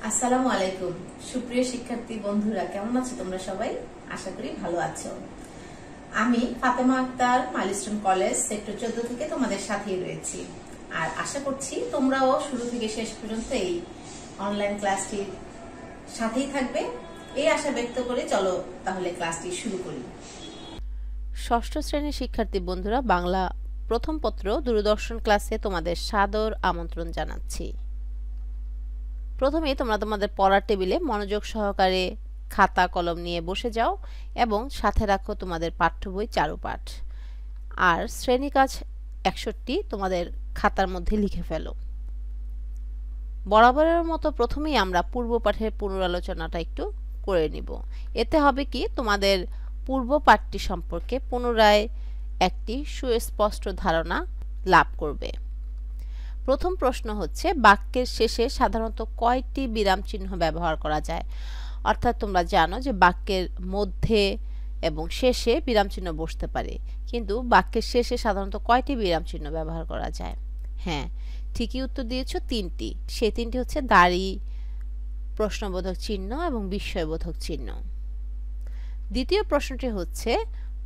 আসসালামু আলাইকুম সুপ্রিয় শিক্ষার্থী বন্ধুরা, কেমন আছো তোমরা সবাই? আশা করি ভালো আছো। আমি Fatema Akter milestone college sector 14 থেকে তোমাদের সাথেই রয়েছি। আর আশা করছি তোমরাও শুরু থেকে শেষ পর্যন্ত এই অনলাইন ক্লাসটির সাথেই থাকবে, এই আশা ব্যক্ত করে চলো তাহলে ক্লাসটি শুরু করি। ষষ্ঠ শ্রেণীর শিক্ষার্থী বন্ধুরা, বাংলা প্রথম পত্র দূরদর্শন ক্লাসে তোমাদের সাদর আমন্ত্রণ জানাচ্ছি। প্রথমেই তোমরা তোমাদের পড়ার টেবিলে মনোযোগ সহকারে খাতা কলম নিয়ে বসে যাও এবং সাথে রাখো তোমাদের পাঠ্য বই চারুপাঠ আর শ্রেণী কাজ 61 তোমাদের খাতার মধ্যে লিখে ফেলো। বরাবরের মতো প্রথমেই আমরা পূর্ব পাঠের পুনরালোচনাটা একটু করে নিব। এতে হবে কি, তোমাদের পূর্ব পাঠটি সম্পর্কে পুনরায় একটি সুস্পষ্ট ধারণা লাভ করবে। প্রথম প্রশ্ন হচ্ছে, বাক্যের শেষে সাধারণত কয়টি বিরাম চিহ্ন ব্যবহার করা যায়? অর্থাৎ তোমরা জানো যে বাক্যের মধ্যে এবং শেষে বিরাম চিহ্ন বসতে পারে, কিন্তু বাক্যের শেষে সাধারণত কয়টি বিরাম চিহ্ন ব্যবহার করা যায়? হ্যাঁ, ঠিকই উত্তর দিয়েছো, 3টি। সেই 3টি হচ্ছে দাড়ি, প্রশ্নবোধক চিহ্ন এবং বিস্ময়বোধক চিহ্ন। দ্বিতীয় প্রশ্নটি হচ্ছে,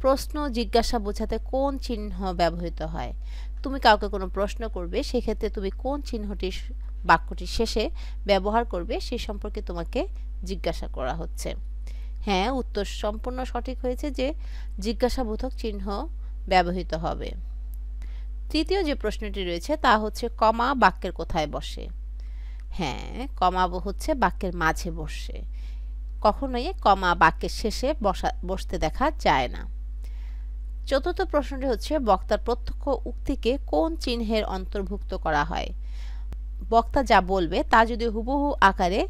প্রশ্ন জিজ্ঞাসা বোঝাতে কোন চিহ্ন ব্যবহৃত হয়? তুমি কাউকে কোনো প্রশ্ন করবে, সেক্ষেত্রে তুমি কোন চিহ্নটি বাক্যটির শেষে ব্যবহার করবে সে সম্পর্কে তোমাকে জিজ্ঞাসা করা হচ্ছে। হ্যাঁ, উত্তর সম্পূর্ণ সঠিক হয়েছে যে জিজ্ঞাসাবোধক চিহ্ন ব্যবহৃত হবে। তৃতীয় যে প্রশ্নটি রয়েছে তা হচ্ছে, কমা বাক্যের কোথায় বসে? হ্যাঁ, কমা হচ্ছে বাক্যের মাঝে বসে, কখনোই কমা বাক্যের শেষে বসতে দেখা যায় না। চতুর্থ প্রশ্নটি হচ্ছে, বক্তার প্রত্যক্ষ উক্তিকে কোন চিহ্নের অন্তর্ভুক্ত করা হয়? বক্তা যা বলবে তা যদি হুবহু আকারে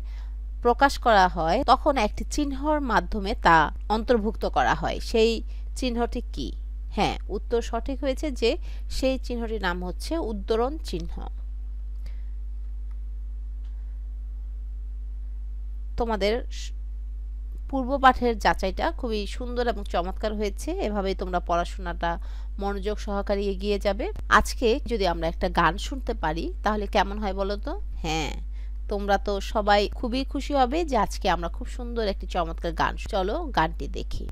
প্রকাশ করা হয় তখন একটি চিহ্নর মাধ্যমে তা অন্তর্ভুক্ত করা হয়। সেই চিহ্নটি কি? হ্যাঁ, উত্তর সঠিক হয়েছে যে সেই চিহ্নটির নাম হচ্ছে উদ্ধরণ চিহ্ন। তোমাদের পূর্ব পাঠের যাচাইটা খুবই সুন্দর এবং চমৎকার হয়েছে। এভাবেই তোমরা পড়াশোনাটা মনোযোগ সহকারে এগিয়ে যাবে। আজকে যদি আমরা একটা গান শুনতে পারি তাহলে কেমন হয় বলো তো? হ্যাঁ, তোমরা তো সবাই খুবই খুশি হবে যে আজকে আমরা খুব সুন্দর একটি চমৎকার গান। চলো গানটি দেখি।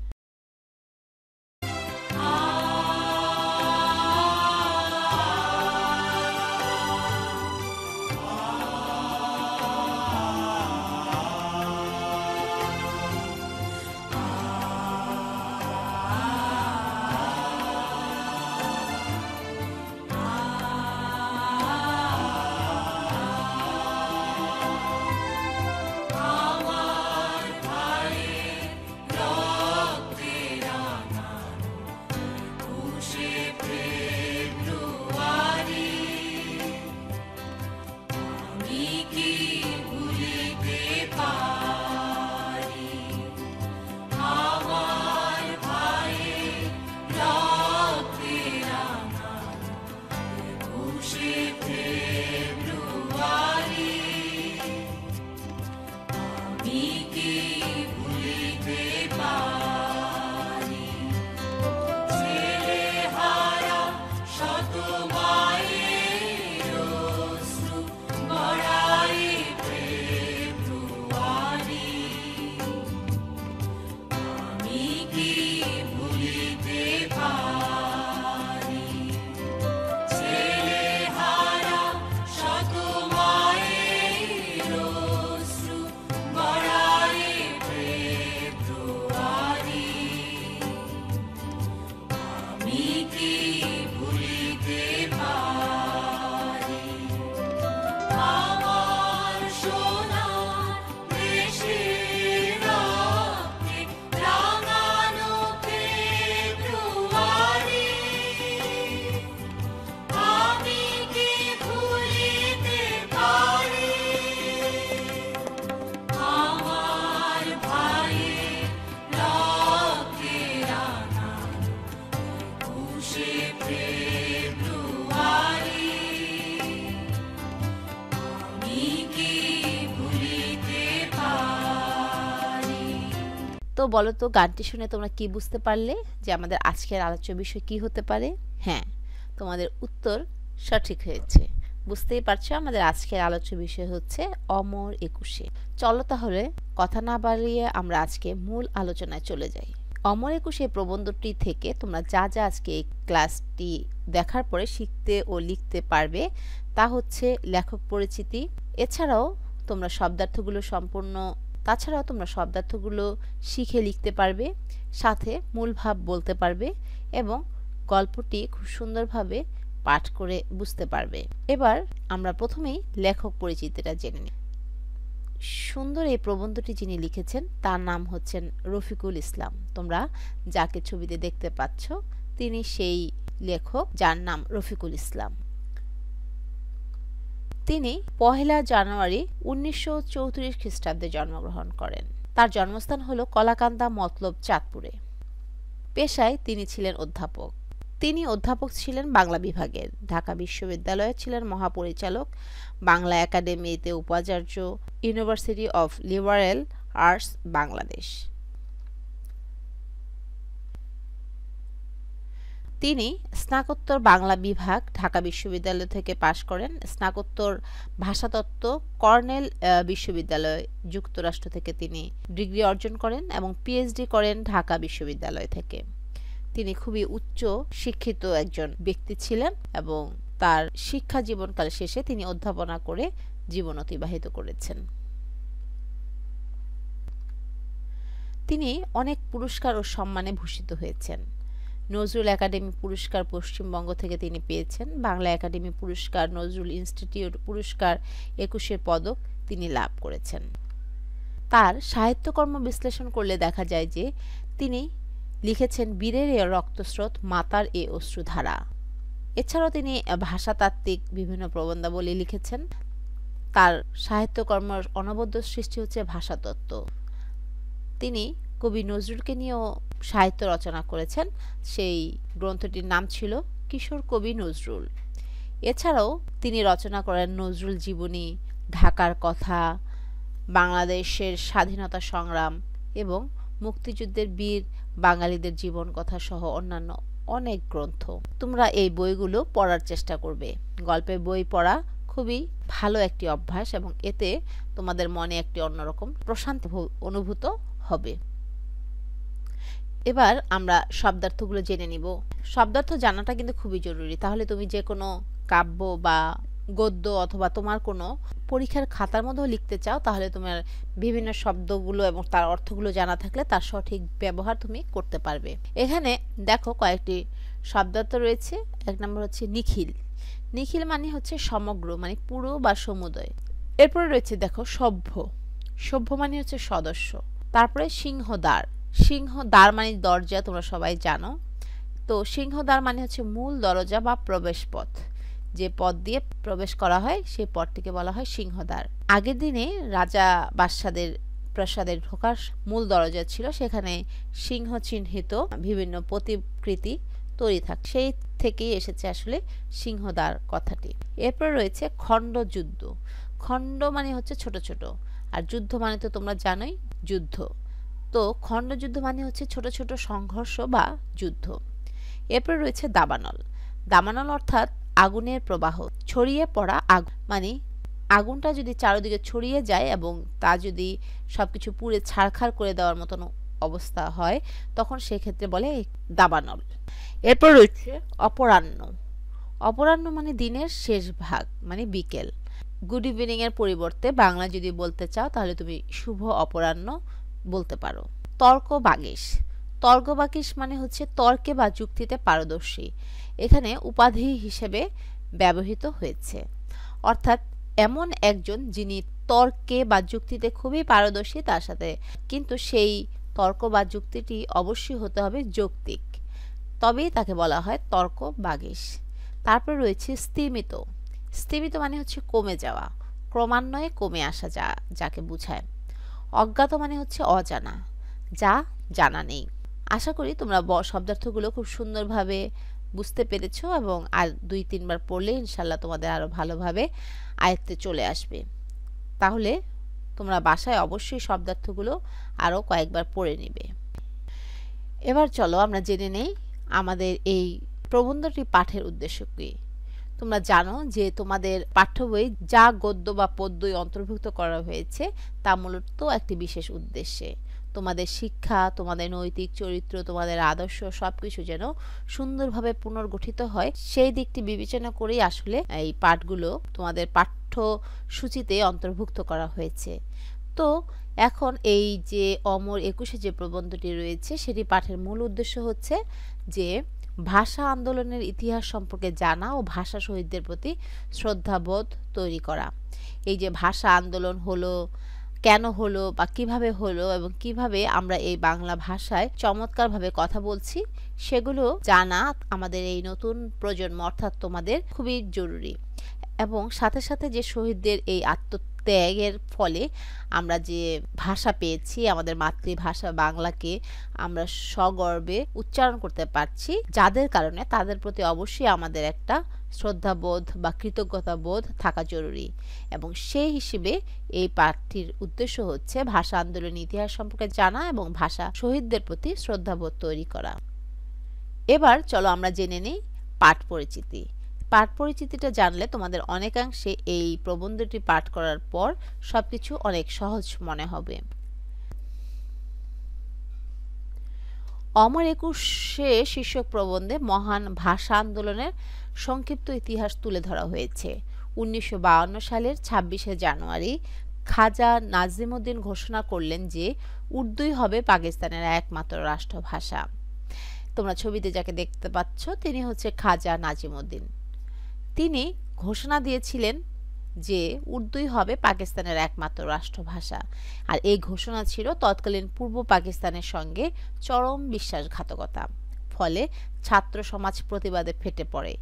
তো বলো তো, গানটি শুনে তোমরা কি বুঝতে পারলে যে আমাদের আজকের আলোচ্য বিষয় কি হতে পারে? হ্যাঁ, তোমাদের উত্তর সঠিক হয়েছে। বুঝতেই পারছো আমাদের আজকের আলোচ্য বিষয় হচ্ছে অমর একুশে। চলো তাহলে কথা না বাড়িয়ে আমরা আজকে মূল আলোচনায় চলে যাই। অমর একুশে প্রবন্ধটি থেকে তোমরা যা যা আজকে এই ক্লাসটি দেখার পরে শিখতে ও লিখতে পারবে তা হচ্ছে লেখক পরিচিতি, তাছাড়াও তোমরা শব্দার্থগুলো শিখে লিখতে পারবে, সাথে মূল ভাব বলতে পারবে এবং গল্পটি খুব সুন্দরভাবে পাঠ করে বুঝতে পারবে। এবার আমরা প্রথমেই লেখক পরিচিতিটা জেনে নিই। সুন্দর এই প্রবন্ধটি যিনি লিখেছেন তার নাম হচ্ছেন রফিকুল ইসলাম। তোমরা যাকে ছবিতে দেখতে পাচ্ছ তিনি সেই লেখক যার নাম রফিকুল ইসলাম। তিনি 1 জানুয়ারি 1934 খ্রিস্টাব্দে জন্মগ্রহণ করেন। তার জন্মস্থান হলো কলাকান্দা মতলব চাঁদপুরে। পেশায় তিনি ছিলেন অধ্যাপক। তিনি অধ্যাপক ছিলেন বাংলা বিভাগের। ঢাকা বিশ্ববিদ্যালয়ে ছিলেন মহাপরিচালক, বাংলা একাডেমিতে উপাচার্য, university of liberal arts Bangladesh. তিনি স্নাতকোত্তর বাংলা বিভাগ ঢাকা বিশ্ববিদ্যালয় থেকে পাশ করেন। স্নাতকোত্তর ভাষাতত্ত্ব কর্নেল বিশ্ববিদ্যালয় যুক্তরাষ্ট্র থেকে তিনি ডিগ্রি অর্জন করেন এবং পিএইচডি করেন ঢাকা বিশ্ববিদ্যালয় থেকে। তিনি খুবই উচ্চ শিক্ষিত একজন ব্যক্তি ছিলেন এবং তার শিক্ষা জীবনকাল শেষে তিনি অধ্যাপনা করে জীবন অতিবাহিত করেছেন। তিনি অনেক পুরস্কার ও সম্মানে ভূষিত হয়েছেন। নজরুল একাডেমি পুরস্কার পশ্চিমবঙ্গ থেকে তিনি পেয়েছেন। বাংলা একাডেমি পুরস্কার, নজরুল ইনস্টিটিউট পুরস্কার, 21 পদক তিনি লাভ করেছেন। তার সাহিত্যকর্ম বিশ্লেষণ করলে দেখা যায় যে তিনি লিখেছেন বীরের এ রক্তস্রোত, মাতার এ অশ্রুধারা। এছাড়াও তিনি ভাষাতাত্ত্বিক বিভিন্ন প্রবন্ধাবলী লিখেছেন। তার সাহিত্যকর্মের অনবদ্য সৃষ্টি হচ্ছে ভাষাতত্ত্ব। তিনি কবি নজরুলকে নিয়েও সাহিত্য রচনা করেছেন। সেই গ্রন্থটির নাম ছিল কিশোর কবি নজরুল। এছাড়াও তিনি রচনা করেন নজরুল জীবনী, ঢাকার কথা, বাংলাদেশের স্বাধীনতা সংগ্রাম এবং মুক্তিযুদ্ধের বীর বাঙালিদের জীবন কথা সহ অন্যান্য অনেক গ্রন্থ। তোমরা এই বইগুলো পড়ার চেষ্টা করবে। গল্পের বই পড়া খুবই ভালো একটি অভ্যাস এবং এতে তোমাদের মনে একটি অন্যরকম প্রশান্তি অনুভূত হবে। এবার আমরা শব্দার্থগুলো জেনে নিব। শব্দার্থ জানাটা কিন্তু খুবই জরুরি, তাহলে তুমি যে কোনো কাব্য বা গদ্য অথবা তোমার কোনো পরীক্ষার খাতার মধ্যেও লিখতে চাও তাহলে তোমার বিভিন্ন শব্দগুলো এবং তার অর্থগুলো জানা থাকলে তার সঠিক ব্যবহার তুমি করতে পারবে। এখানে দেখো কয়েকটি শব্দার্থ রয়েছে। 1 নম্বর হচ্ছে নিখিল। নিখিল মানে হচ্ছে সমগ্র, মানে পুরো বা সমুদয়। এরপরে রয়েছে দেখো সভ্য। সভ্য মানে হচ্ছে সদস্য। তারপরে সিংহদ্বার। সিংহদ্বার মানে দরজা, তোমরা সবাই জানো। তো সিংহদ্বার মানে হচ্ছে মূল দরজা বা প্রবেশ পথ। যে পথ দিয়ে প্রবেশ করা হয় সেই পথটিকে বলা হয় সিংহদ্বার। আগের দিনে রাজা বাদশাদের প্রাসাদের ঢোকার মূল দরজা ছিল, সেখানে সিংহ চিহ্নিত বিভিন্ন প্রতিকৃতি তৈরি থাকে, সেই থেকেই এসেছে আসলে সিংহদ্বার কথাটি। এরপর রয়েছে খণ্ডযুদ্ধ। খণ্ড মানে হচ্ছে ছোট ছোট, আর যুদ্ধ মানে তো তোমরা জানোই যুদ্ধ। তো খণ্ডযুদ্ধ মানে হচ্ছে ছোট ছোট সংঘর্ষ বা যুদ্ধ। এরপর রয়েছে দাবানল। দাবানল অর্থাৎ আগুনের প্রবাহ, ছড়িয়ে পড়া আগুন, মানে আগুনটা যদি চারিদিকে ছড়িয়ে যায় এবং তা যদি সবকিছু পুড়ে ছারখার করে দেওয়ার মতন অবস্থা হয় তখন সেক্ষেত্রে বলে দাবানল। এরপর রয়েছে অপরাহ্ন। অপরাহ্ন মানে দিনের শেষ ভাগ, মানে বিকেল। গুড ইভিনিং এর পরিবর্তে বাংলা যদি বলতে চাও তাহলে তুমি শুভ অপরাহ্ন বলতে পারো। তর্ক বাগিশ। তর্ক বাগিশ মানে হচ্ছে তর্কে বা যুক্তিতে পারদর্শী। এখানে উপাধি হিসেবে ব্যবহৃত হয়েছে, অর্থাৎ এমন একজন যিনি তর্কে বা যুক্তিতে খুবই পারদর্শী, তার সাথে কিন্তু সেই তর্ক বা যুক্তিটি অবশ্যই হতে হবে যৌক্তিক, তবেই তাকে বলা হয় তর্ক বাগিশ। তারপর রয়েছে স্তিমিত। স্তিমিত মানে হচ্ছে কমে যাওয়া, ক্রমান্বয়ে কমে আসা, যাকে বোঝায়। অজ্ঞাত মানে হচ্ছে অজানা, যা জানা নেই। আশা করি তোমরা শব্দার্থগুলো খুব সুন্দরভাবে বুঝতে পেরেছো এবং আর 2-3 বার পড়লে ইনশাল্লাহ তোমাদের আরো ভালোভাবে আয়ত্তে চলে আসবে। তাহলে তোমরা বাসায় অবশ্যই শব্দার্থগুলো আরো কয়েকবার পড়ে নিবে। এবার চলো আমরা জেনে নেই আমাদের এই প্রবন্ধটি পাঠের উদ্দেশ্য কি। তোমরা জানো যে তোমাদের পাঠ্য বই যা গদ্য বা পদ্যই অন্তর্ভুক্ত করা হয়েছে তা মূলত একটি বিশেষ উদ্দেশ্যে তোমাদের শিক্ষা, তোমাদের নৈতিক চরিত্র, তোমাদের আদর্শ সবকিছু যেন সুন্দরভাবে পুনর্গঠিত হয় সেই দিকটি বিবেচনা করেই আসলে এই পাঠগুলো তোমাদের পাঠ্যসূচিতে অন্তর্ভুক্ত করা হয়েছে। তো এখন এই যে অমর একুশে যে প্রবন্ধটি রয়েছে সেটি পাঠের মূল উদ্দেশ্য হচ্ছে যে ভাষা আন্দোলনের ইতিহাস সম্পর্কে জানা ও ভাষা শহীদদের প্রতি শ্রদ্ধাবোধ তৈরি করা। এই যে ভাষা আন্দোলন হলো, কেন হলো বা কিভাবে হলো এবং কিভাবে আমরা এই বাংলা ভাষায় চমৎকারভাবে কথা বলছি সেগুলো জানা আমাদের এই নতুন প্রজন্ম অর্থাৎ তোমাদের খুবই জরুরি। এবং সাথে সাথে যে শহীদদের এই আত্মত্যাগের ফলে আমরা যে ভাষা পেয়েছি, আমাদের মাতৃভাষা বাংলাকে আমরা সগর্বে উচ্চারণ করতে পারছি, যাদের কারণে তাদের প্রতি অবশ্যই আমাদের একটা শ্রদ্ধাবোধ বা কৃতজ্ঞতাবোধ থাকা জরুরি। এবং সেই হিসেবে এই পাঠটির উদ্দেশ্য হচ্ছে ভাষা আন্দোলন ইতিহাস সম্পর্কে জানা এবং ভাষা শহীদদের প্রতি শ্রদ্ধাবোধ তৈরি করা। এবার চলো আমরা জেনে নিই পাঠ পরিচিতি। পাঠ পরিচিতিটা জানলে তোমাদের অনেকাংশে এই প্রবন্ধটি পাঠ করার পর সবকিছু অনেক সহজ মনে হবে। অমর একুশে শীর্ষক প্রবন্ধে মহান ভাষা আন্দোলনের সংক্ষিপ্ত ইতিহাস তুলে ধরা হয়েছে। 1952 সালের 26শে জানুয়ারি খাজা নাজিমুদ্দিন ঘোষণা করলেন যে উর্দুই হবে পাকিস্তানের একমাত্র রাষ্ট্রভাষা। তোমরা ছবিতে যাকে দেখতে পাচ্ছ তিনি হচ্ছে খাজা নাজিমুদ্দিন। তিনি ঘোষণা দিয়েছিলেন যে উর্দুই হবে পাকিস্তানের একমাত্র রাষ্ট্রভাষা। আর এই ঘোষণা ছিল তৎকালীন পূর্ব পাকিস্তানের সঙ্গে চরম বিশ্বাসঘাতকতা। ফলে ছাত্র সমাজ প্রতিবাদে ফেটে পড়ে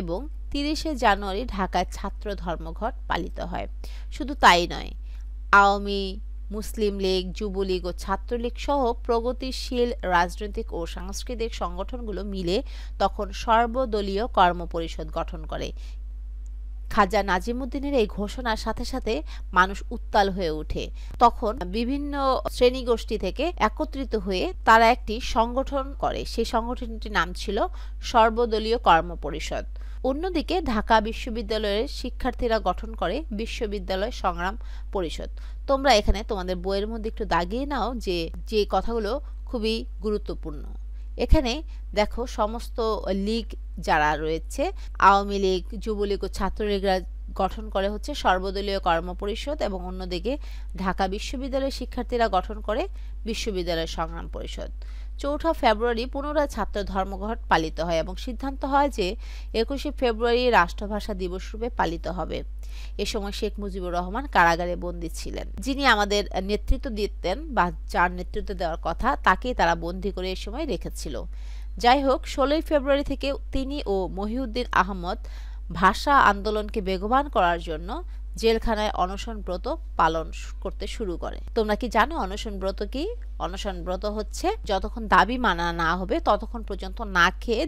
এবং 30শে জানুয়ারি ঢাকায় ছাত্র ধর্মঘট পালিত হয়। শুধু তাই নয়, আওয়ামী, মুসলিম লীগ, যুবলীগ ও ছাত্রলীগ সহ প্রগতিশীল রাজনৈতিক ও সাংস্কৃতিক সংগঠনগুলো মিলে তখন সর্বদলীয় কর্মপরিষদ গঠন করে। খাজা নাজিমুদ্দিনের এই ঘোষণার সাথে সাথে মানুষ উত্তাল হয়ে ওঠে। তখন বিভিন্ন শ্রেণীগোষ্ঠী থেকে একত্রিত হয়ে তারা একটি সংগঠন করে। সেই সংগঠনটির নাম ছিল সর্বদলীয় কর্মপরিষদ। অন্যদিকে ঢাকা বিশ্ববিদ্যালয়ের শিক্ষার্থীরা গঠন করে বিশ্ববিদ্যালয় সংগ্রাম পরিষদ। তোমরা এখানে তোমাদের বইয়ের মধ্যে একটু দাগিয়ে নাও যে যে কথাগুলো খুবই গুরুত্বপূর্ণ। এখানে দেখো সমস্ত লীগ যারা রয়েছে, আওয়ামী লীগ, যুবলীগ ও ছাত্রলীগরা গঠন করে হচ্ছে সর্বদলীয় কর্মপরিষদ এবং অন্যদিকে ঢাকা বিশ্ববিদ্যালয়ের শিক্ষার্থীরা গঠন করে বিশ্ববিদ্যালয় সংগ্রাম পরিষদ। 4 ফেব্রুয়ারি পুনরায় ছাত্র ধর্মঘট পালিত হয় এবং সিদ্ধান্ত হয় যে 21শে ফেব্রুয়ারি রাষ্ট্রভাষা দিবস রূপে পালিত হবে। এ সময় শেখ মুজিবুর রহমান কারাগারে বন্দী ছিলেন। যিনি আমাদের নেতৃত্ব দিতেন বা যার নেতৃত্ব দেওয়ার কথা তাকেই তারা বন্দী করে এ সময় রেখেছিল। যাই হোক, 16 ফেব্রুয়ারি থেকে তিনি ও মহিউদ্দিন আহমদ ভাষা আন্দোলনকে বেগবান করার জন্য জেলখানায় অনশন ব্রত পালন করতে শুরু করে। তোমরা কি জানো অনশন ব্রত কি? অনশন ব্রত হচ্ছে যতক্ষণ দাবি মানা না হবে ততক্ষণ পর্যন্ত না খেয়ে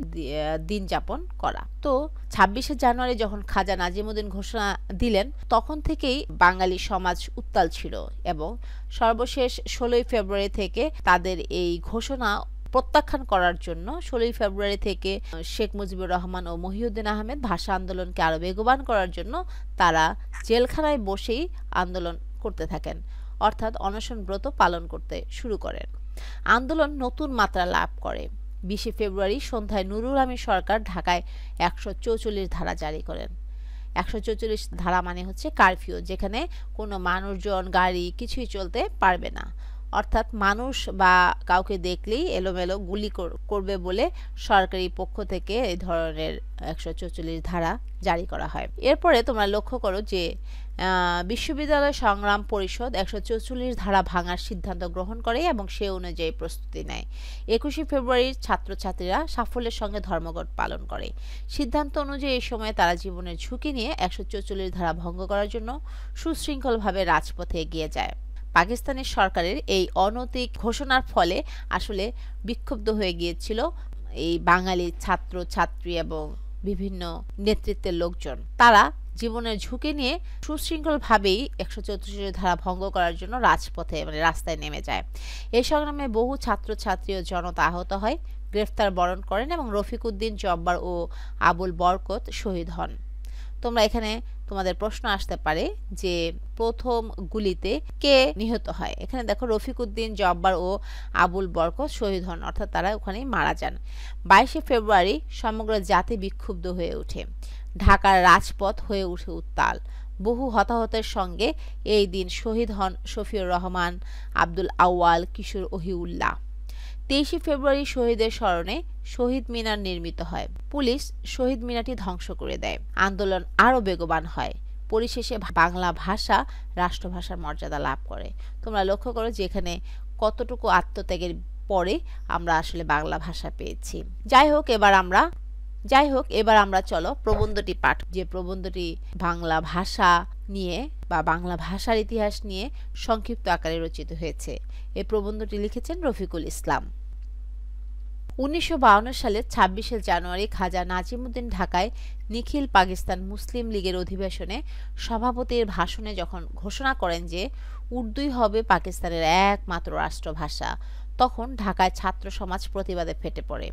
দিন যাপন করা। তো 26শে জানুয়ারি যখন খাজা নাজিমুদ্দিন ঘোষণা দিলেন তখন থেকেই বাঙালি সমাজ উত্তাল ছিল এবং সর্বশেষ 16 ফেব্রুয়ারি থেকে তাদের এই ঘোষণা প্রত্যাখ্যান করার জন্য 16 ফেব্রুয়ারি থেকে শেখ মুজিবুর রহমান ও মহিউদ্দিন আহমেদ ভাষা আন্দোলনকে আরো বেগবান করার জন্য তারা জেলখানায় বসেই আন্দোলন করতে থাকেন, অর্থাৎ অনশন ব্রত পালন করতে শুরু করেন। আন্দোলন নতুন মাত্রা লাভ করে। 20 ফেব্রুয়ারি সন্ধ্যায় নুরুল আমিন সরকার ঢাকায় 144 ধারা জারি করেন। 144 ধারা মানে হচ্ছে কারফিউ, যেখানে কোনো মানুষজন, গাড়ি কিছুই চলতে পারবে না। অর্থাৎ মানুষ বা কাউকে দেখলেই এলোমেলো গুলি করবে বলে সরকারি পক্ষ থেকে এই ধরনের 144 ধারা জারি করা হয়। এরপরে তোমরা লক্ষ্য করো যে বিশ্ববিদ্যালয় সংগ্রাম পরিষদ 144 ধারা ভাঙার সিদ্ধান্ত গ্রহণ করে এবং সে অনুযায়ী প্রস্তুতি নেয়। 21শে ফেব্রুয়ারি ছাত্রছাত্রীরা সাফল্যের সঙ্গে ধর্মঘট পালন করে। সিদ্ধান্ত অনুযায়ী এই সময়ে তারা জীবনের ঝুঁকি নিয়ে 144 ধারা ভঙ্গ করার জন্য সুশৃঙ্খলভাবে রাজপথে এগিয়ে যায়। পাকিস্তানি সরকারের এই অনৈতিক ঘোষণার ফলে আসলে বিক্ষুব্ধ হয়ে গিয়েছিল এই বাঙালি ছাত্র ছাত্রী এবং বিভিন্ন নেতৃত্বের লোকজন। তারা জীবনের ঝুঁকি নিয়ে সুশৃঙ্খলভাবেই 144 ধারা ভঙ্গ করার জন্য রাজপথে মানে রাস্তায় নেমে যায়। এই সংগ্রামে বহু ছাত্রছাত্রী ও জনতা আহত হয়, গ্রেফতার বরণ করেন এবং রফিক উদ্দিন জব্বার ও আবুল বরকত শহীদ হন। তোমরা এখানে তোমাদের প্রশ্ন আসতে পারে যে প্রথম গুলিতে কে নিহত হয়। এখানে দেখো রফিকুদ্দিন জব্বার ও আবুল বরকত শহীদ হন, অর্থাৎ তারা ওখানেই মারা যান। 22শে ফেব্রুয়ারি সমগ্র জাতি বিক্ষুব্ধ হয়ে ওঠে, ঢাকার রাজপথ হয়ে ওঠে উত্তাল। বহু হতাহতের সঙ্গে এই দিন শহীদ হন শফিউর রহমান, আব্দুল আউয়াল, কিশোর ওহিউল্লাহ। 23শে ফেব্রুয়ারি শহীদের স্মরণে শহীদ মিনার নির্মিত হয়। পুলিশ শহীদ মিনারটি ধ্বংস করে দেয়। আন্দোলন আরও বেগবান হয়। পরিশেষে বাংলা ভাষা রাষ্ট্রভাষার মর্যাদা লাভ করে। তোমরা লক্ষ্য করো যে এখানে কতটুকু আত্মত্যাগের পরে আমরা আসলে বাংলা ভাষা পেয়েছি। যাই হোক এবার আমরা চলো প্রবন্ধটি পাঠ, যে প্রবন্ধটি বাংলা ভাষা নিয়ে বা বাংলা ভাষার ইতিহাস নিয়ে সংক্ষিপ্ত আকারে রচিত হয়েছে। এই প্রবন্ধটি লিখেছেন রফিকুল ইসলাম। 1952 সালের 26শে জানুয়ারি খাজা নাজিমুদ্দিন ঢাকায় নিখিল পাকিস্তান মুসলিম লীগের অধিবেশনে সভাপতির ভাষণে যখন ঘোষণা করেন যে উর্দুই হবে পাকিস্তানের একমাত্র রাষ্ট্রভাষা, তখন ঢাকায় ছাত্র সমাজ প্রতিবাদে ফেটে পড়ে।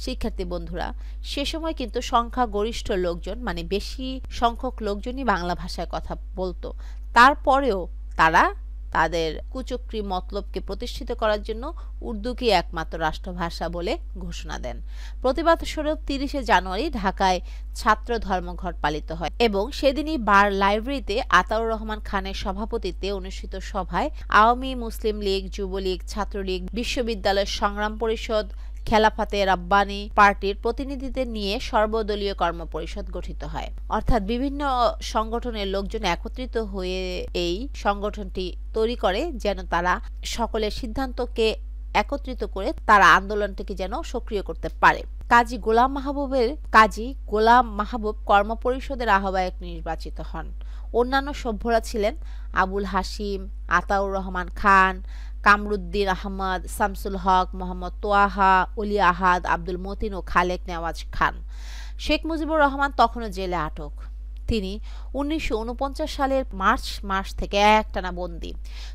শিক্ষার্থী বন্ধুরা, সে সময় কিন্তু সংখ্যা গরিষ্ঠ লোকজন, মানে বেশি সংখ্যক লোকজনই বাংলা ভাষায় কথা বলতো। তারপরেও তারা তাদের কুচক্রী মতলবকে প্রতিষ্ঠিত করার জন্য উর্দুকে একমাত্র রাষ্ট্রভাষা বলে ঘোষণা দেন। প্রতিবাদ স্বরূপ 30শে জানুয়ারি ঢাকায় ছাত্র ধর্মঘট পালিত হয় এবং সেদিনই বার লাইব্রেরিতে আতাউর রহমান খানের সভাপতিত্বে অনুষ্ঠিত সভায় আওয়ামী মুসলিম লীগ, যুবলীগ, ছাত্রলীগ, বিশ্ববিদ্যালয় সংগ্রাম পরিষদ, খেলাফতে রাব্বানি পার্টির প্রতিনিধিদের নিয়ে সর্বদলীয় কর্মপরিষদ গঠিত হয়। অর্থাৎ বিভিন্ন সংগঠনের লোকজন একত্রিত হয়ে এই সংগঠনটি তৈরি করে যেন তারা সকলের সিদ্ধান্তকে একত্রিত করে তারা আন্দোলনটিকে যেন সক্রিয় করতে পারে। কাজী গোলাম মাহবুব কর্মপরিষদের আহ্বায়ক নির্বাচিত হন। অন্যান্য সভ্যরা ছিলেন আবুল হাশিম, আতাউর রহমান খান, কামরুদ্দিন আহমদ, শামসুল হক, মোহাম্মদ তোয়াহা, অলি আহাদ, আব্দুল মতিন ও খালেক নেওয়াজ খান। শেখ মুজিবুর রহমান তখনও জেলে আটক। তিনি 1949 সালের মার্চ মাস থেকে একটানা বন্দী।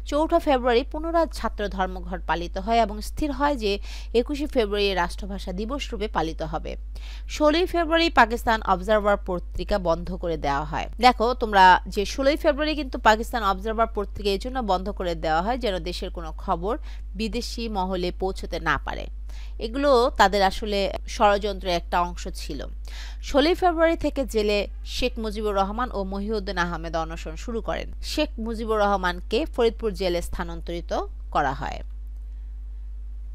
4 ফেব্রুয়ারি পুনরায় ছাত্র ধর্মঘট পালিত হয় এবং স্থির হয় যে 21শে ফেব্রুয়ারি রাষ্ট্রভাষা দিবস রূপে পালিত হবে। 16 ফেব্রুয়ারি পাকিস্তান অবজারভার পত্রিকা বন্ধ করে দেওয়া হয়। দেখো তোমরা যে 16 ফেব্রুয়ারি কিন্তু পাকিস্তান অবজারভার পত্রিকা এই জন্য বন্ধ করে দেওয়া হয় যেন দেশের কোনো খবর বিদেশি মহলে পৌঁছতে না পারে। এগুলো তাদের আসলে ষড়যন্ত্রের একটা অংশ ছিল। 16 ফেব্রুয়ারি থেকে জেলে শেখ মুজিবুর রহমান ও মহিউদ্দিন আহমেদ অনশন শুরু করেন। শেখ মুজিবুর রহমানকে ফরিদপুর জেলে স্থানান্তরিত করা হয়।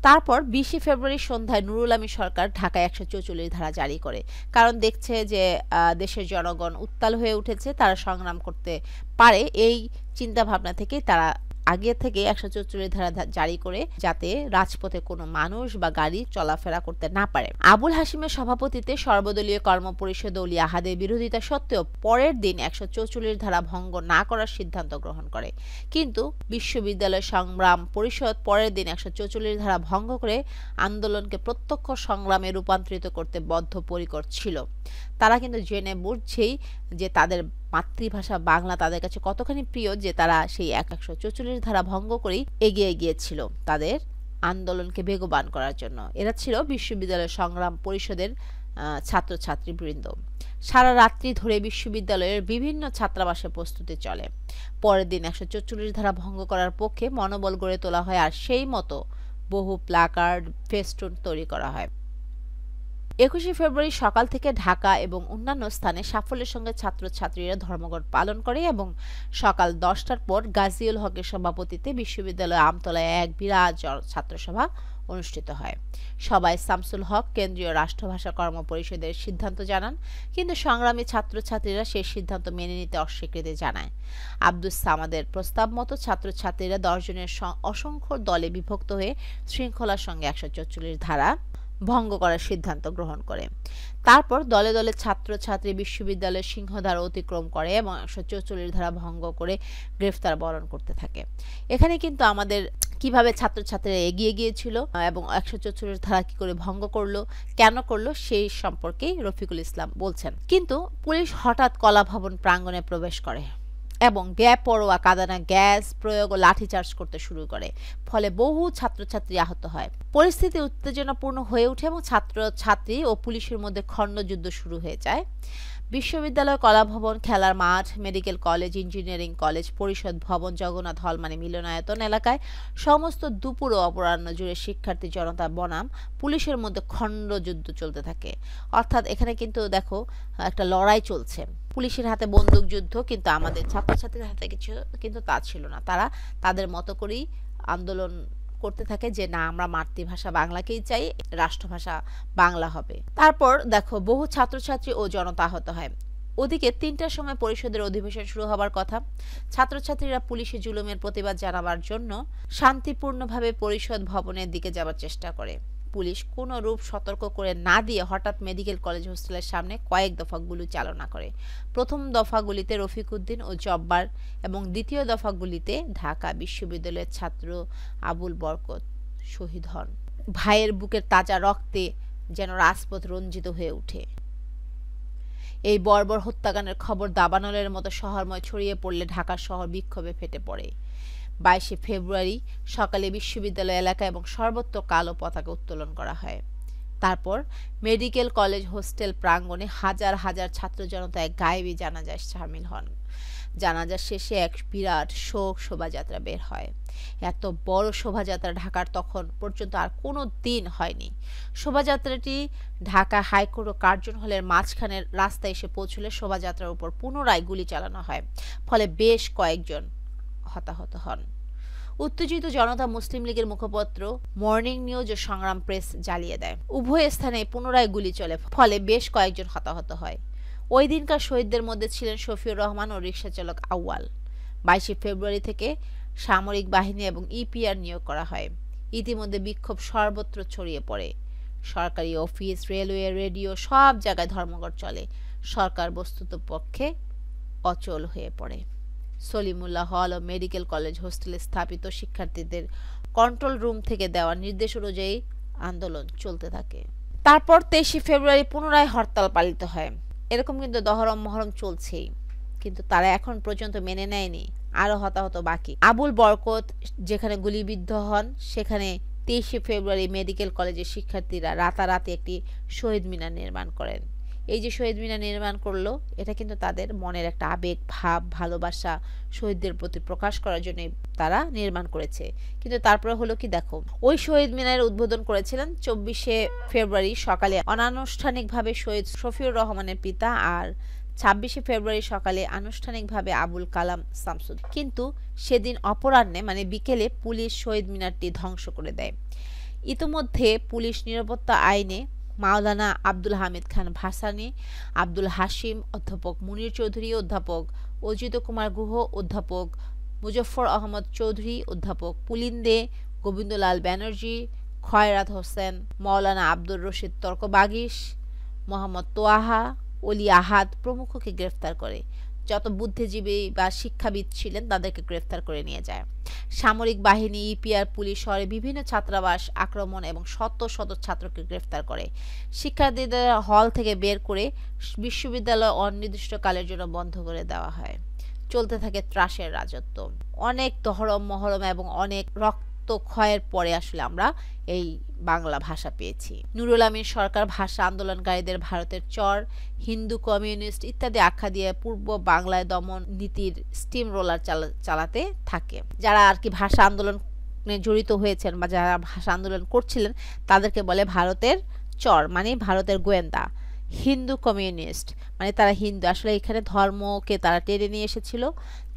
তারপর 20 ফেব্রুয়ারি সন্ধ্যায় নুরুল আমিন সরকার ঢাকায় 144 ধারা জারি করে, কারণ দেখছে যে দেশের জনগণ উত্তাল হয়ে উঠেছে, তারা সংগ্রাম করতে পারে, এই চিন্তা ভাবনা থেকে তারা আগে থেকে 144 ধারা জারি করে যাতে রাজপথে কোনো মানুষ বা গাড়ি চলাফেরা করতে না পারে। আবুল হাশিমের সভাপতিত্বে সর্বদলীয় কর্মপরিষদ অলি আহাদের বিরোধিতা সত্ত্বেও পরের দিন 144 ধারা ভঙ্গ না করার সিদ্ধান্ত গ্রহণ করে, কিন্তু বিশ্ববিদ্যালয় সংগ্রাম পরিষদ পরের দিন 144 ধারা ভঙ্গ করে আন্দোলনকে প্রত্যক্ষ সংগ্রামে রূপান্তরিত করতে বদ্ধপরিকর ছিল। তারা কিন্তু জেনে বুঝছেই যে তাদের মাতৃভাষা বাংলা তাদের কাছে কতখানি প্রিয় যে তারা সেই 144 ধারা ভঙ্গ করেই এগিয়ে গিয়েছিল তাদের আন্দোলনকে বেগবান করার জন্য। এরা ছিল বিশ্ববিদ্যালয় সংগ্রাম পরিষদের ছাত্রছাত্রীবৃন্দ। সারা রাত্রি ধরে বিশ্ববিদ্যালয়ের বিভিন্ন ছাত্রাবাসে প্রস্তুতি চলে। পরের দিন 144 ধারা ভঙ্গ করার পক্ষে মনোবল গড়ে তোলা হয় আর সেই মতো বহু প্ল্যাকার্ড, ফেস্টুন তৈরি করা হয়। 21শে ফেব্রুয়ারি সকাল থেকে ঢাকা এবং অন্যান্য স্থানে সাফল্যের সঙ্গে ছাত্রছাত্রীরা ধর্মঘট পালন করে এবং সকাল 10টার পর গাজীউল হকের সভাপতিত্বে বিশ্ববিদ্যালয় আমতলায় এক বিরাট ছাত্রসভা অনুষ্ঠিত হয়। সবাই শামসুল হক কেন্দ্রীয় রাষ্ট্রভাষা কর্মপরিষদের সিদ্ধান্ত জানান, কিন্তু সংগ্রামী ছাত্রছাত্রীরা সেই সিদ্ধান্ত মেনে নিতে অস্বীকৃতি জানায়। আব্দুস সামাদের প্রস্তাব মতো ছাত্রছাত্রীরা 10 জনের অসংখ্য দলে বিভক্ত হয়ে শৃঙ্খলার সঙ্গে 144 ধারা ভঙ্গ করার সিদ্ধান্ত গ্রহণ করে। তারপর দলে দলে ছাত্রছাত্রী বিশ্ববিদ্যালয়ের সিংহদ্বার অতিক্রম করে এবং 144 ধারা ভঙ্গ করে গ্রেফতার বরণ করতে থাকে। এখানে কিন্তু আমাদের কিভাবে ছাত্রছাত্রীরা এগিয়ে গিয়েছিল এবং 144 ধারা কি করে ভঙ্গ করলো, কেন করলো, সেই সম্পর্কে রফিকুল ইসলাম বলছেন। কিন্তু পুলিশ হঠাৎ কলা ভবন প্রাঙ্গণে প্রবেশ করে এবং বেপরোয়া কাঁদানে গ্যাস প্রয়োগ ও লাঠিচার্জ করতে শুরু করে, ফলে বহু ছাত্রছাত্রী আহত হয়। পরিস্থিতি উত্তেজনাপূর্ণ হয়ে ওঠে এবং ছাত্রছাত্রী ও পুলিশের মধ্যে খণ্ডযুদ্ধ শুরু হয়ে যায়। বিশ্ববিদ্যালয়, কলা ভবন, খেলার মাঠ, মেডিকেল কলেজ, ইঞ্জিনিয়ারিং কলেজ, পরিষদ ভবন, জগন্নাথ হল মানে মিলনায়তন এলাকায় সমস্ত দুপুর ও অপরাহ্ন জুড়ে শিক্ষার্থী জনতা বনাম পুলিশের মধ্যে খণ্ডযুদ্ধ চলতে থাকে। অর্থাৎ এখানে কিন্তু দেখো একটা লড়াই চলছে, পুলিশের হাতে বন্দুক যুদ্ধ, কিন্তু আমাদের ছাত্রছাত্রীদের হাতে কিছু কিন্তু তা ছিল না। তারা তাদের মতো করেই আন্দোলন করতে থাকে যে না, আমরা মাতৃভাষা বাংলাকেই চাই, রাষ্ট্রভাষা বাংলা হবে। তারপর দেখো বহু ছাত্রছাত্রী ও জনতা আহত হয়। ওদিকে ৩টার সময় পরিষদের অধিবেশন শুরু হবার কথা। ছাত্রছাত্রীরা পুলিশি জুলুমের প্রতিবাদ জানাবার জন্য শান্তিপূর্ণভাবে পরিষদ ভবনের দিকে যাবার চেষ্টা করে। পুলিশ কোনো রূপ সতর্ক করে না দিয়ে হঠাৎ মেডিকেল কলেজ হোস্টেলের সামনে কয়েক দফা গুলি চালনা করে। প্রথম দফাগুলিতে রফিক উদ্দিন ও জব্বার এবং দ্বিতীয় দফাগুলিতে ঢাকা বিশ্ববিদ্যালয়ের ছাত্র আবুল বরকত শহীদ হন। ভাইয়ের বুকের তাজা রক্তে যেন রাজপথ রঞ্জিত হয়ে ওঠে। এই বর্বর হত্যাকাণ্ডের খবর দাবানলের মতো শহরময় ছড়িয়ে পড়লে ঢাকা শহর বিক্ষোভে ফেটে পড়ে। 22 ফেব্রুয়ারি সকালে বিশ্ববিদ্যালয় এলাকা এবং সর্বত্র কালো পতাকা উত্তোলন করা হয়। তারপর মেডিকেল কলেজ হোস্টেল প্রাঙ্গণে হাজার হাজার ছাত্র জনতা এক গায়েবী জানাজায় সামিল হন। জানাজা শেষে এক বিরাট শোক শোভাযাত্রা বের হয়। এত বড় শোভাযাত্রা ঢাকার তখন পর্যন্ত আর কোনো দিন হয়নি। শোভাযাত্রাটি ঢাকা হাইকোর্ট ও কার্জন হলের মাঝখানের রাস্তায় এসে পৌঁছলে শোভাযাত্রার উপর পুনরায় গুলি চালানো হয়, ফলে বেশ কয়েকজন হতাহত হন। উত্তেজিত জনতা মুসলিম লীগের মুখপত্র মর্নিং নিউজ ও সংগ্রাম প্রেস জ্বালিয়ে দেয়। উভয় স্থানে পুনরায় গুলি চলে, ফলে বেশ কয়েকজন হতাহত হয়। ওই দিনকার শহীদদের মধ্যে ছিলেন শফিউর রহমান ও রিকশা চালক আউয়াল। 22 ফেব্রুয়ারি থেকে সামরিক বাহিনী এবং ইপিআর নিয়োগ করা হয়। ইতিমধ্যে বিক্ষোভ সর্বত্র ছড়িয়ে পড়ে। সরকারি অফিস, রেলওয়ে, রেডিও সব জায়গায় ধর্মঘট চলে। সরকার বস্তুতপক্ষে অচল হয়ে পড়ে। সলিমুল্লাহ হল ও মেডিকেল কলেজ হোস্টেলে স্থাপিত শিক্ষার্থীদের কন্ট্রোল রুম থেকে দেওয়া নির্দেশ অনুযায়ী আন্দোলন চলতে থাকে। তারপর 23 ফেব্রুয়ারি পুনরায় হরতাল পালিত হয়। এরকম কিন্তু দহরম মহরম চলছেই, কিন্তু তারা এখন পর্যন্ত মেনে নেয়নি, আরো হতাহত বাকি। আবুল বরকত যেখানে গুলিবিদ্ধ হন, সেখানে 23 ফেব্রুয়ারি মেডিকেল কলেজের শিক্ষার্থীরা রাতারাতি একটি শহীদ মিনার নির্মাণ করেন। এই যে শহীদ মিনার নির্মাণ করলো, এটা কিন্তু তাদের মনের একটা আবেগ, ভাব, ভালোবাসা শহীদদের প্রতি প্রকাশ করার জন্য তারা নির্মাণ করেছে। কিন্তু তারপরে হলো কি দেখো, ওই শহীদ মিনারের উদ্বোধন করেছিলেন 24 ফেব্রুয়ারি সকালে অনানুষ্ঠানিকভাবে শহীদ শফিউর রহমানের পিতা, আর 26 ফেব্রুয়ারি সকালে আনুষ্ঠানিকভাবে আবুল কালাম শামসুদ। কিন্তু সেদিন অপরাহ্নে মানে বিকেলে পুলিশ শহীদ মিনারটি ধ্বংস করে দেয়। ইতিমধ্যে পুলিশ নিরাপত্তা আইনে মাওলানা আব্দুল হামিদ খান ভাসানী, আব্দুল হাশিম, অধ্যাপক মুনির চৌধুরী, অধ্যাপক অজিত কুমার গুহ, অধ্যাপক মুজফর আহমদ চৌধুরী, অধ্যাপক পুলিন্দে, গোবিন্দলাল ব্যানার্জি, খয়রাত হোসেন, মাওলানা আব্দুর রশিদ তর্কবাগিস, মোহাম্মদ তোয়াহা, অলি আহাদ প্রমুখকে গ্রেফতার করে। যত বুদ্ধিজীবী বা শিক্ষাবিদ ছিলেন তাদেরকে গ্রেফতার করে নিয়ে যায়। সামরিক বাহিনী, ইপিআর, পুলিশ শহরে বিভিন্ন ছাত্রাবাস আক্রমণ এবং শত শত ছাত্রকে গ্রেফতার করে। শিক্ষার্থীদের হল থেকে বের করে বিশ্ববিদ্যালয় অনির্দিষ্টকালের জন্য বন্ধ করে দেওয়া হয়। চলতে থাকে ত্রাসের রাজত্ব। অনেক দহরম মহরম এবং অনেক রক্ত ক্ষয়ের পরে আসলে আমরা এই বাংলা ভাষা পেয়েছি। নুরুল আমিন সরকার ভাষা আন্দোলনকারীদের ভারতের চর, হিন্দু, কমিউনিস্ট ইত্যাদি আখ্যা দিয়ে পূর্ব বাংলায় দমন নীতির স্টিম রোলার চালাতে থাকে। যারা আর কি ভাষা আন্দোলনে জড়িত হয়েছেন বা যারা ভাষা আন্দোলন করছিলেন তাদেরকে বলে ভারতের চর, মানে ভারতের গোয়েন্দা। হিন্দু কমিউনিস্ট মানে তারা হিন্দু, আসলে এখানে ধর্মকে তারা টেনে নিয়ে এসেছিল,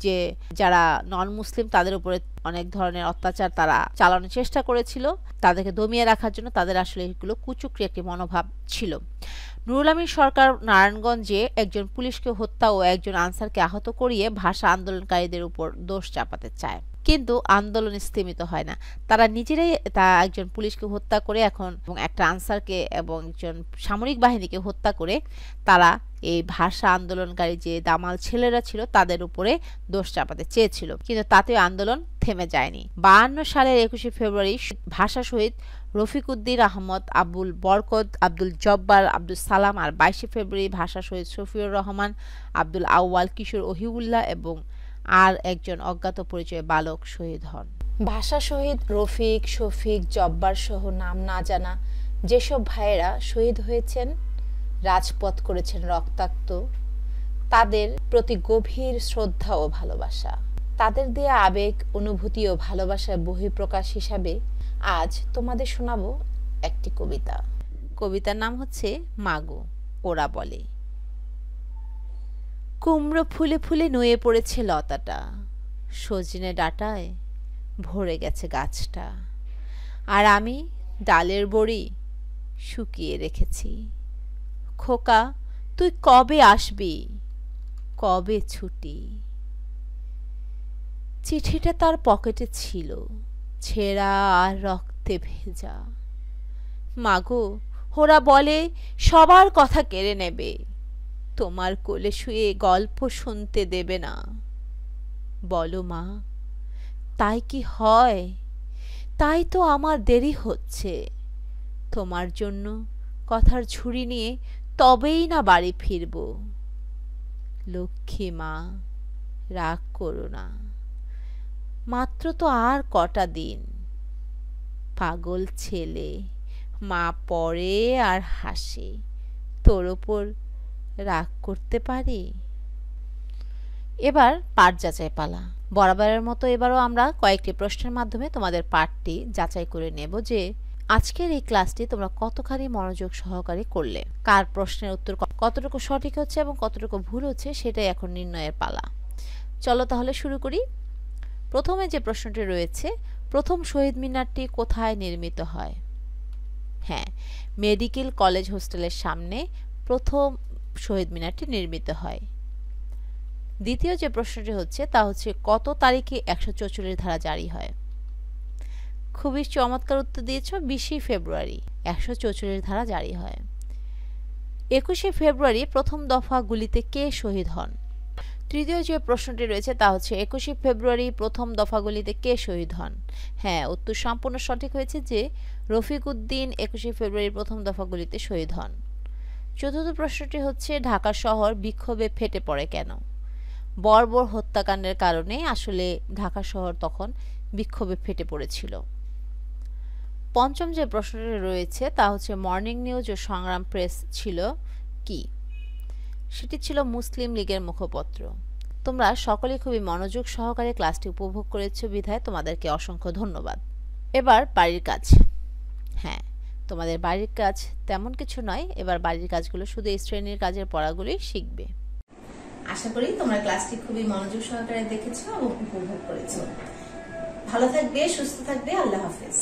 যে যারা নন মুসলিম তাদের উপরে অনেক ধরনের অত্যাচার তারা চালানোর চেষ্টা করেছিল, তাদেরকে দমিয়ে রাখার জন্য তাদের আসলে এগুলো কুচক্রী একটি মনোভাব ছিল। নুরুল আমিন সরকার নারায়ণগঞ্জে একজন পুলিশকে হত্যা ও একজন আনসারকে আহত করিয়ে ভাষা আন্দোলনকারীদের উপর দোষ চাপাতে চায়, কিন্তু আন্দোলন স্থিমিত হয় না। তারা নিজেরাই একজন পুলিশকে হত্যা করে এখন এবং একটা আনসারকে এবং একজন সামরিক বাহিনীকে হত্যা করে তারা এই ভাষা আন্দোলনকারী যে দামাল ছেলেরা ছিল তাদের উপরে দোষ চাপাতে চেয়েছিল, কিন্তু তাতেও আন্দোলন থেমে যায়নি। 52 সালের 21 ফেব্রুয়ারি ভাষা শহীদ রফিক উদ্দিন আহমদ, আবুল বরকত, আব্দুল জব্বার, আব্দুল সালাম আর 22 ফেব্রুয়ারি ভাষা শহীদ শফিউর রহমান, আব্দুল আউয়াল, কিশোর ওহিউল্লাহ এবং আর একজন অজ্ঞাত পরিচয় বালক শহীদ হন। ভাষা শহীদ রফিক, শফিক, জব্বার সহ নাম না জানা যেসব ভাইয়েরা শহীদ হয়েছেন, রাজপথ করেছেন রক্তাক্ত, তাদের প্রতি গভীর শ্রদ্ধা ও ভালোবাসা। তাদের দেয়া আবেগ, অনুভূতি ও ভালোবাসার বহিঃপ্রকাশ হিসাবে আজ তোমাদের শোনাবো একটি কবিতা। কবিতার নাম হচ্ছে মাগো ওরা বলে। কুমড়ো ফুলে ফুলে নুয়ে পড়েছে লতাটা, সজনে ডাঁটায় ভরে গেছে গাছটা, আর আমি ডালের বড়ি শুকিয়ে রেখেছি। খোকা তুই কবে আসবি, কবে ছুটি? চিঠিটা তার পকেটে ছিল, ছেঁড়া আর রক্তে ভেজা। মাগো ওরা বলে সবার কথা কেড়ে নেবে, তোমার কোলে শুয়ে গল্প শুনতে দেবে না। বলো মা, তাই কি হয়? তাই তো আমার দেরি হচ্ছে, তোমার জন্য কথার ঝুড়ি নিয়ে তবেই না বাড়ি ফিরব। লক্ষ্মী মা, রাগ করো না, মাত্র তো আর কটা দিন। পাগল ছেলে, মা পড়ে আর হাসে, তোর ওপর রাগ করতে পারি? এবার পাঠ যাচাই পালা। বরাবরের মতো এবারও আমরা কয়েকটি প্রশ্নের মাধ্যমে তোমাদের পাঠটি যাচাই করে নেব যে আজকের এই ক্লাসটি তোমরা কতখানি মনোযোগ সহকারে করলে, কার প্রশ্নের উত্তর কতটুকু সঠিক হচ্ছে এবং কতটুকু ভুল হচ্ছে সেটাই এখন নির্ণয়ের পালা। চলো তাহলে শুরু করি। প্রথমে যে প্রশ্নটি রয়েছে, প্রথম শহীদ মিনারটি কোথায় নির্মিত হয়? হ্যাঁ, মেডিকেল কলেজ হোস্টেলের সামনে প্রথম শহীদ মিনারটি নির্মিত হয়। দ্বিতীয় যে প্রশ্নটি হচ্ছে তা হচ্ছে কত তারিখে ১৪৪ ধারা জারি হয়? খুবই চমৎকার উত্তর দিয়েছ, ২০ ফেব্রুয়ারি ১৪৪ ধারা জারি হয়। ২১ ফেব্রুয়ারি প্রথম দফা গুলিতে কে শহীদ হন? তৃতীয় যে প্রশ্নটি রয়েছে তা হচ্ছে ২১ ফেব্রুয়ারি প্রথম দফা গুলিতে কে শহীদ হন? হ্যাঁ, উত্তর সম্পূর্ণ সঠিক হয়েছে যে রফিক উদ্দিন ২১ ফেব্রুয়ারি প্রথম দফা গুলিতে শহীদ হন। চতুর্থ প্রশ্নটি হচ্ছে ঢাকা শহর বিক্ষোভে ফেটে পড়ে কেন? বর্বর হত্যাকাণ্ডের কারণে আসলে ঢাকা শহর তখন বিক্ষোভে ফেটে পড়েছিল। পঞ্চম যে প্রশ্নটি রয়েছে তা হচ্ছে মর্নিং নিউজ ও সংগ্রাম প্রেস ছিল কি? সেটি ছিল মুসলিম লীগের মুখপত্র। তোমরা সকলে খুবই মনোযোগ সহকারে ক্লাসটি উপভোগ করেছো বিধায় তোমাদেরকে অসংখ্য ধন্যবাদ। এবার বাড়ির কাজ। হ্যাঁ, তোমাদের বাড়ির কাজ তেমন কিছু নয়, এবার বাড়ির কাজগুলো শুধু এই শ্রেণীর কাজের পড়াগুলোই শিখবে। আশা করি তোমরা ক্লাসটি খুবই মনোযোগ সহকারে দেখেছো এবং উপভোগ করেছো। ভালো থাকবে, সুস্থ থাকবে। আল্লাহ হাফেজ।